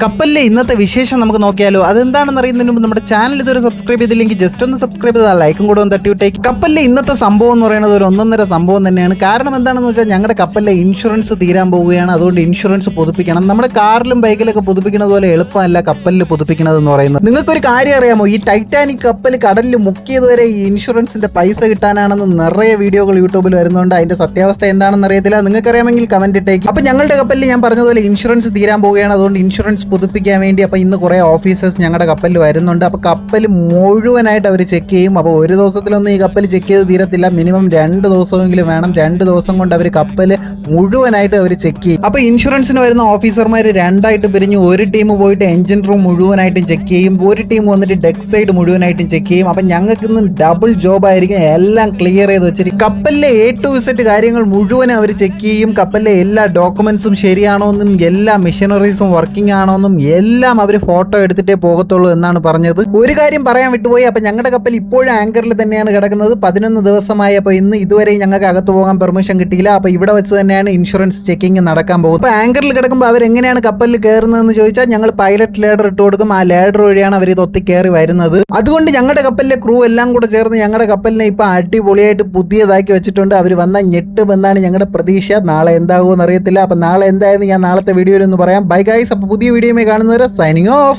കപ്പലിലെ ഇന്നത്തെ വിശേഷം നമുക്ക് നോക്കിയാലോ. അതെന്താണെന്ന് അറിയുന്നതിന് മുമ്പ് നമ്മുടെ ചാനൽ ഇതുവരെ സബ്സ്ക്രൈബ് ചെയ്തില്ലെങ്കിൽ ജസ്റ്റ് ഒന്ന് സബ്സ്ക്രൈബ് ചെയ്താൽ ലൈക്കും കൂടെ ഒന്ന് തട്ടിവിട്ടേക്ക്. കപ്പലിലെ ഇന്നത്തെ സംഭവം എന്ന് പറയുന്നത് ഒരു ഒന്നൊന്നര സംഭവം തന്നെയാണ്. കാരണം എന്താണെന്ന് വെച്ചാൽ ഞങ്ങളുടെ കപ്പലിലെ ഇൻഷുറൻസ് തീരാൻ പോവുകയാണ്. അതുകൊണ്ട് ഇൻഷുറൻസ് പുതുപ്പിക്കണം. നമ്മുടെ കാറിലും ബൈക്കിലൊക്കെ പുതുപ്പിക്കുന്നത് പോലെ എളുപ്പമല്ല കപ്പലിൽ പുതുപ്പിക്കുന്നത് എന്ന് പറയുന്നത്. നിങ്ങൾക്കൊരു കാര്യം അറിയാമോ, ഈ ടൈറ്റാനിക് കപ്പൽ കടലിൽ മുക്കിയതുവരെ ഈ ഇൻഷുറൻസിന്റെ പൈസ കിട്ടാനാണെന്ന് നിറയെ വീഡിയോകൾ യൂട്യൂബിൽ വരുന്നുണ്ട്. അതിന്റെ സത്യാവസ്ഥ എന്താണെന്ന് അറിയത്തില്ല. നിങ്ങൾക്കറിയാമെങ്കിൽ കമന്റ് ഇട്ടേക്ക്. അപ്പൊ ഞങ്ങളുടെ കപ്പലിൽ ഞാൻ പറഞ്ഞതുപോലെ ഇൻഷുറൻസ് തീരാൻ പോവുകയാണ്. അതുകൊണ്ട് ഇൻഷുറൻസ് പുതുപ്പിക്കാൻ വേണ്ടി അപ്പോൾ ഇന്ന് കുറേ ഓഫീസേഴ്സ് ഞങ്ങളുടെ കപ്പലിൽ വരുന്നുണ്ട്. അപ്പോൾ കപ്പൽ മുഴുവനായിട്ട് അവർ ചെക്ക് ചെയ്യും. അപ്പോൾ ഒരു ദിവസത്തിലൊന്നും ഈ കപ്പൽ ചെക്ക് ചെയ്ത് തീരത്തില്ല. മിനിമം 2 ദിവസമെങ്കിലും വേണം. 2 ദിവസം കൊണ്ട് അവർ കപ്പൽ മുഴുവനായിട്ട് അവർ ചെക്ക് ചെയ്യും. അപ്പോൾ ഇൻഷുറൻസിന് വരുന്ന ഓഫീസർമാർ രണ്ടായിട്ട് പിരിഞ്ഞ് ഒരു ടീം പോയിട്ട് എഞ്ചിൻ റൂം മുഴുവനായിട്ടും ചെക്ക് ചെയ്യും, ഒരു ടീം വന്നിട്ട് ഡെക്ക് സൈഡ് മുഴുവനായിട്ടും ചെക്ക് ചെയ്യും. അപ്പം ഞങ്ങൾക്ക് ഇന്ന് ഡബിൾ ജോബ് ആയിരിക്കും. എല്ലാം ക്ലിയർ ചെയ്ത് വെച്ചിട്ട് കപ്പലിലെ A to Z കാര്യങ്ങൾ മുഴുവനും അവർ ചെക്ക് ചെയ്യും. കപ്പലിലെ എല്ലാ ഡോക്യുമെന്റ്സും ശരിയാണോ എന്നും എല്ലാ മെഷീനറീസും വർക്കിംഗ് ആണോ എന്നും എല്ലാം അവർ ഫോട്ടോ എടുത്തിട്ടേ പോകത്തുള്ളൂ എന്നാണ് പറഞ്ഞത്. ഒരു കാര്യം പറയാൻ വിട്ടുപോയി. അപ്പൊ ഞങ്ങളുടെ കപ്പൽ ഇപ്പോഴും ആങ്കറിൽ തന്നെയാണ് കിടക്കുന്നത്. 11 ദിവസമായി. അപ്പോൾ ഇന്ന് ഇതുവരെ ഞങ്ങൾക്ക് അകത്ത് പോകാൻ പെർമിഷൻ കിട്ടിയില്ല. അപ്പോൾ ഇവിടെ വെച്ച് തന്നെയാണ് ഇൻഷുറൻസ് ചെക്കിങ് നടക്കാൻ പോകുന്നത്. അപ്പോൾ ആങ്കറിൽ കിടക്കുമ്പോൾ അവരെങ്ങനെയാണ് കപ്പലിൽ കയറുന്നതെന്ന് ചോദിച്ചാൽ ഞങ്ങൾ പൈലറ്റ് ലേഡർ ഇട്ട് കൊടുക്കും. ആ ലേഡർ വഴിയാണ് അവർ ഇത് ഒത്തി കയറി വരുന്നത്. അതുകൊണ്ട് ഞങ്ങളുടെ കപ്പലിലെ ക്രൂ എല്ലാം കൂടെ ചേർന്ന് ഞങ്ങളുടെ കപ്പലിനെ ഇപ്പൊ അടിപൊളിയായിട്ട് പുതിയതാക്കി വെച്ചിട്ടുണ്ട്. അവർ വന്നാൽ ഞെട്ടുമെന്നാണ് ഞങ്ങളുടെ പ്രതീക്ഷ. നാളെ എന്താകുമെന്ന് അറിയത്തില്ല. അപ്പൊ നാളെ എന്തായാലും ഞാൻ നാളത്തെ വീഡിയോയിൽ ഒന്ന് പറയാം. Bye guys. അപ്പോൾ പുതിയ വീഡിയോയിൽ കാണുന്നവരെ സൈനിങ് ഓഫ്.